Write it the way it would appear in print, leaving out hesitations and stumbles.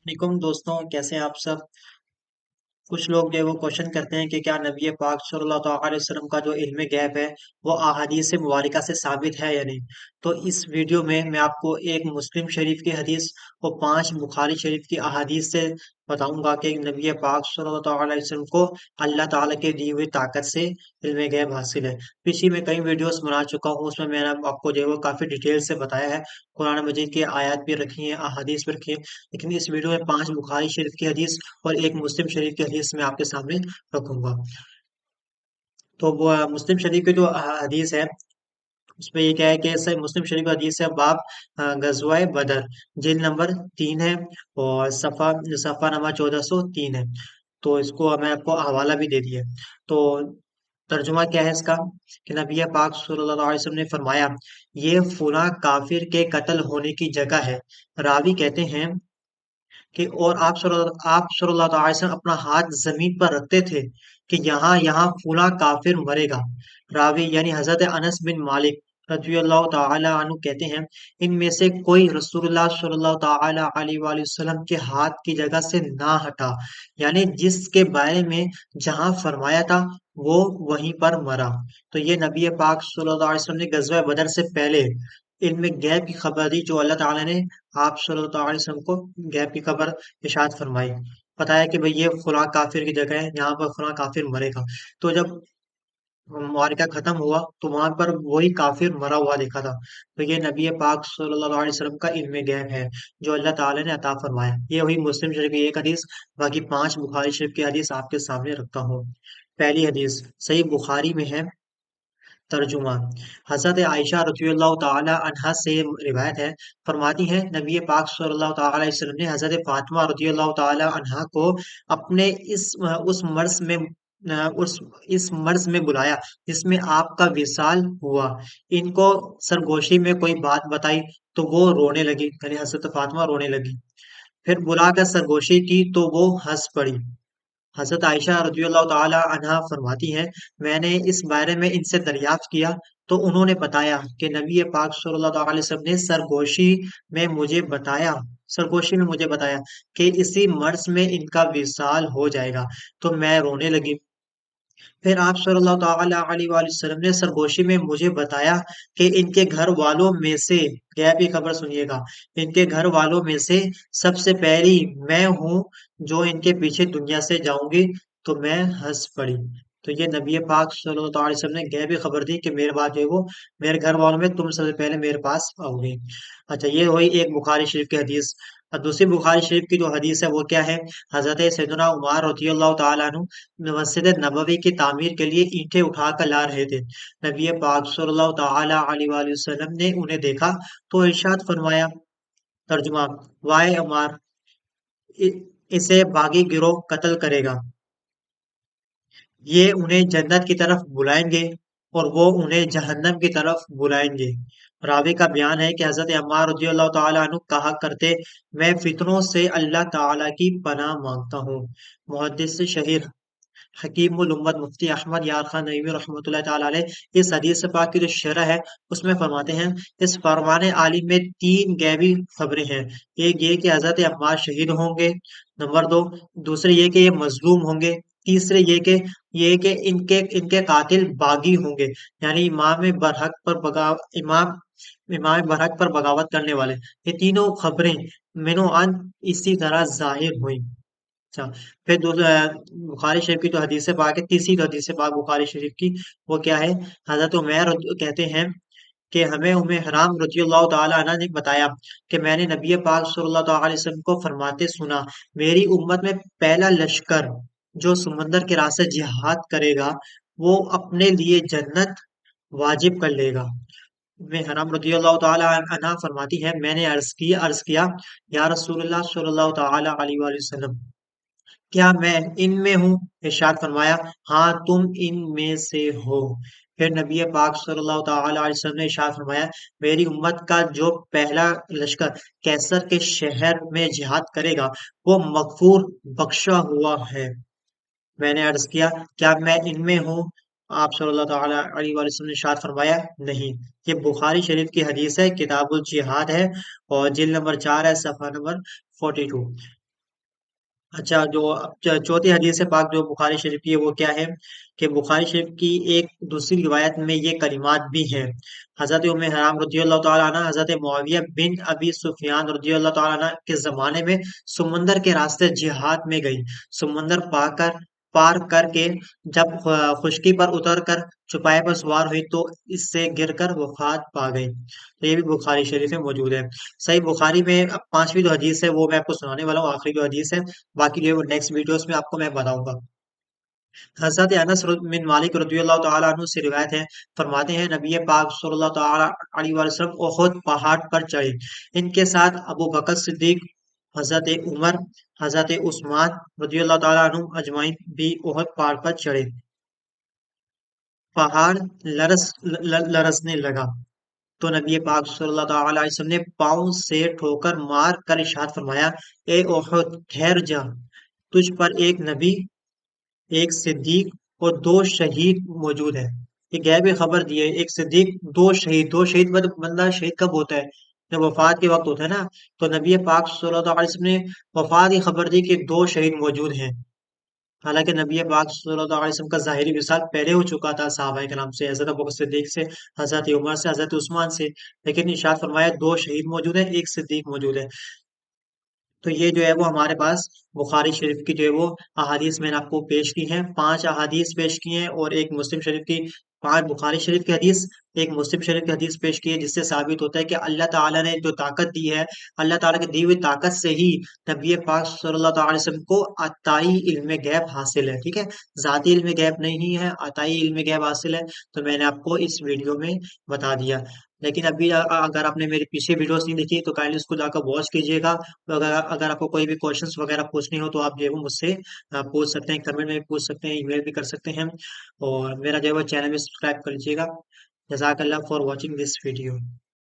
وعلیکم دوستوں، کیسے ہیں آپ سب؟ کچھ لوگ جو ہے وہ کوشچن کرتے ہیں کہ کیا نبی پاک صلی اللہ تعالی علیہ وسلم کا جو علم غیب ہے وہ احادیث مبارکہ سے ثابت ہے یا نہیں؟ تو اس ویڈیو میں آپ کو ایک مسلم شریف کی حدیث اور 5 بخاری شریف کی احادیث سے بتاؤں گا کہ نبی پاک صلی اللہ تعالی علیہ وسلم کو اللہ تعالیٰ کے دی ہوئی طاقت سے علم غیب حاصل ہے۔ پیچھے میں کئی ویڈیوز بنا چکا ہوں، اس میں نے آپ کو جو ہے وہ کافی ڈیٹیل سے بتایا ہے، قرآن مجید کی آیات بھی رکھی ہیں، احادیث بھی رکھی ہیں، لیکن اس ویڈیو میں 5 بخاری شریف کی حدیث اور ایک مسلم شریف کی حدیث میں آپ کے سامنے رکھوں گا۔ تو وہ مسلم شریف کی جو حدیث ہے اس میں یہ کیا ہے کہ مسلم شریف کی حدیث ہے، باب غزوہ بدر، جلد نمبر 3 ہے، اور صفحہ نمبر 1403 ہے۔ تو اس کو میں آپ کو حوالہ بھی دے دیا ہے۔ تو ترجمہ کیا ہے اس کا کہ نبی پاک صلی اللہ علیہ وسلم نے فرمایا، یہ فلاں کافر کے قتل ہونے کی جگہ ہے۔ راوی کہتے ہیں کہ اور آپ صلی اللہ تعالی وسلم اپنا ہاتھ زمین پر رکھتے تھے کہ یہاں یہاں فلاں کافر مرے گا۔ راوی یعنی حضرت انس بن مالک رضی اللہ تعالی عنہ کہتے ہیں، ان میں سے کوئی رسول اللہ صلی اللہ تعالی علیہ وآلہ وسلم کے ہاتھ کی جگہ سے نہ ہٹا، یعنی جس کے بارے میں جہاں فرمایا تھا وہ وہیں پر مرا۔ تو یہ نبی پاک صلی اللہ علیہ وسلم نے غزوہ بدر سے پہلے علم غیب کی خبر دی، جو اللہ تعالیٰ نے آپ صلی اللہ علیہ وسلم کو غیب کی خبر ارشاد فرمائی، بتایا کہ بھئی یہ فلاں کافر کی جگہ ہے، یہاں پر فلاں کافر مرے گا۔ تو جب معرکہ ختم ہوا تو وہاں پر وہی کافر مرا ہوا دیکھا تھا۔ تو یہ نبی پاک صلی اللہ علیہ وسلم کا علم غیب ہے جو اللہ تعالیٰ نے عطا فرمایا۔ یہ ہوئی مسلم شریف کی ایک حدیث، باقی 5 بخاری شریف کی حدیث آپ کے سامنے رکھتا ہوں۔ پہلی حدیث صحیح بخاری میں ہے۔ ترجمہ حضرت عائشہ رضی اللہ تعالی عنہا سے روایت ہے، فرماتی ہیں نبی پاک صلی اللہ تعالی علیہ وسلم نے حضرت فاطمہ رضی اللہ تعالی عنہا کو اپنے اس مرض میں بلایا جس میں آپ کا وصال ہوا۔ ان کو سرگوشی میں کوئی بات بتائی تو وہ رونے لگی، یعنی حضرت فاطمہ رونے لگی۔ پھر بلا کر سرگوشی کی تو وہ ہنس پڑی۔ حضرت عائشہ رضی اللہ تعالی عنہا فرماتی ہیں، میں نے اس بارے میں ان سے دریافت کیا تو انہوں نے بتایا کہ نبی پاک صلی اللہ تعالی علیہ وسلم نے سرگوشی میں مجھے بتایا کہ اسی مرض میں ان کا وصال ہو جائے گا، تو میں رونے لگی۔ پھر آپ صلی اللہ تعالی علیہ وآلہ وسلم نے سرگوشی میں مجھے بتایا کہ ان کے گھر والوں میں سے، غیب کی خبر سنیے گا، ان کے گھر والوں میں سے سب سے پہلی میں ہوں جو ان کے پیچھے دنیا سے جاؤں گی، تو میں ہنس پڑی۔ تو یہ نبی پاک صلی اللہ علیہ وسلم نے غیبی خبر دی کہ میرے بعد جو ہے وہ میرے گھر والوں میں تم سب سے پہلے میرے پاس آؤ گے۔ اچھا، یہ ہوئی ایک بخاری شریف کی حدیث۔ اور دوسری بخاری شریف کی جو حدیث ہے وہ کیا ہے؟ حضرت سیدنا عمر رضی اللہ تعالیٰ عنہ مسجد نبوی کی تعمیر کے لیے اینٹیں اٹھا کر لا رہے تھے۔ نبی پاک صلی اللہ تعالی علیہ وآلہ وسلم نے انہیں دیکھا تو ارشاد فرمایا، ترجمہ وائے عمار، اسے باغی گروہ قتل کرے گا، یہ انہیں جنت کی طرف بلائیں گے اور وہ انہیں جہنم کی طرف بلائیں گے۔ راوی کا بیان ہے کہ حضرت عمار رضی اللہ تعالیٰ عنہ کہا کرتے، میں فتنوں سے اللہ تعالیٰ کی پناہ مانگتا ہوں۔ محدث شہیر حکیم الامت مفتی احمد یار خان نعیمی رحمۃ اللہ تعالیٰ علیہ اس حدیث پاک کی جو شرح ہے اس میں فرماتے ہیں، اس فرمان عالی میں 3 غیبی خبریں ہیں۔ ایک یہ کہ حضرت عمار شہید ہوں گے، نمبر 2 دوسرے یہ کہ یہ مظلوم ہوں گے، تیسرے یہ کہ ان کے قاتل باغی ہوں گے، یعنی امام برحق پر بغاوت کرنے والے۔ یہ تینوں خبریں منو عن اسی طرح ظاہر ہوئیں۔ اچھا، پھر بخاری شریف کی جو حدیث پاک ہے، تیسری جو حدیث پاک بخاری شریف کی وہ کیا ہے؟ حضرت عمیر کہتے ہیں کہ ہمیں حرام رضی اللہ تعالیٰ عنہ نے بتایا کہ میں نے نبی پاک صلی اللہ تعالیٰ علیہ وسلم کو فرماتے سنا، میری امت میں پہلا لشکر جو سمندر کے راستے جہاد کرے گا وہ اپنے لیے جنت واجب کر لے گا۔ میں حرام رضی اللہ تعالیٰ عنہ فرماتی ہے، میں نے عرض کیا یا رسول اللہ صلی اللہ تعالیٰ علیہ وآلہ وسلم، کیا میں ان میں ہوں؟ ارشاد فرمایا، ہاں تم ان میں سے ہو۔ پھر نبی پاک صلی اللہ تعالی علیہ وسلم نے ارشاد فرمایا، میری امت کا جو پہلا لشکر کیسر کے شہر میں جہاد کرے گا وہ مغفور بخشا ہوا ہے۔ میں نے عرض کیا، کیا میں ان میں ہوں؟ آپ صلی اللہ تعالی علیہ وآلہ وسلم نے ارشاد فرمایا، نہیں۔ یہ بخاری شریف کی حدیث ہے، کتاب الجہاد ہے اور جلد نمبر 4 ہے، صفحہ نمبر 42۔ اچھا، جو اب چوتھی حدیث پاک جو بخاری شریف کی ہے وہ کیا ہے کہ بخاری شریف کی ایک دوسری روایت میں یہ کلمات بھی ہیں. حضرت ام حرام رضی اللہ تعالیٰ عنہ حضرت معاویہ بن ابی سفیان رضی اللہ تعالیٰ عنہ کے زمانے میں سمندر کے راستے جہاد میں گئی. سمندر پار کر کے جب خشکی پر اتر کر چوپائے پر سوار ہوئی تو اس سے گر کر وفات پا گئی. تو یہ بھی بخاری شریف میں موجود ہے. صحیح بخاری میں اب پانچویں جو حدیث ہے وہ میں آپ کو سنانے والا ہوں، آخری جو حدیث ہے. باقی جو ہے وہ نیکسٹ ویڈیوز میں آپ کو میں بتاؤں گا. حضرت انس بن مالک رضی اللہ تعالیٰ عنہ سے روایت ہے، فرماتے ہیں نبی پاک صلی اللہ تعالیٰ علیہ وسلم احد پہاڑ پر چڑھے. ان کے ساتھ ابو بکر صدیق، حضرت عمر، حضرت عثمان رضی اللہ تعالیٰ عنہ اجمعین بھی احد پہاڑ پر چڑھے. پہاڑ لرزنے لگا تو نبی پاک صلی اللہ تعالیٰ علیہ وسلم نے پاؤں سے ٹھوکر مار کر ارشاد فرمایا، اے احد ٹھہر جا، تجھ پر ایک نبی، ایک صدیق اور دو شہید موجود ہے. یہ غیب خبر دی ہے، ایک صدیق، دو شہید مطلب بندہ شہید کب ہوتا ہے؟ جب وفات کے وقت ہوتا ہے نا. تو نبی پاک صلی اللہ علیہ وسلم نے وفات کی خبر دی کہ دو شہید موجود ہیں. حالانکہ نبی پاک صلی اللہ علیہ وسلم کا ظاہری وصال پہلے ہو چکا تھا صحابہ کرام سے، حضرت ابوبکر صدیق سے، حضرت عمر سے، حضرت عثمان سے، لیکن ارشاد فرمایا دو شہید موجود ہیں، ایک صدیق موجود ہے. تو یہ جو ہے وہ ہمارے پاس بخاری شریف کی جو ہے وہ احادیث میں نے آپ کو پیش کی ہیں. پانچ احادیث پیش کی ہیں اور ایک مسلم شریف کی، پانچ بخاری شریف کی حدیث، ایک مسلم شریف کی حدیث پیش کی ہے، جس سے ثابت ہوتا ہے کہ اللہ تعالیٰ نے جو طاقت دی ہے، اللہ تعالیٰ کی دی ہوئی طاقت سے ہی نبی پاک صلی اللہ تعالی علیہ وسلم کو عطائی علم غیب حاصل ہے. ٹھیک ہے، ذاتی علم غیب نہیں ہے، عطائی علم غیب حاصل ہے. تو میں نے آپ کو اس ویڈیو میں بتا دیا. لیکن ابھی اگر آپ نے میری پیچھے ویڈیوز نہیں دیکھی تو کائنڈلی اس کو جا کر واچ کیجیے گا. اگر آپ کو کوئی بھی کوشچنس وغیرہ پوچھنے ہو تو آپ جو ہے وہ مجھ سے پوچھ سکتے ہیں، کمنٹ میں بھی پوچھ سکتے ہیں، ای میل بھی کر سکتے ہیں. اور میرا جو ہے وہ چینل میں سبسکرائب کر لیجیے گا. جزاک اللہ فار واچنگ دس ویڈیو.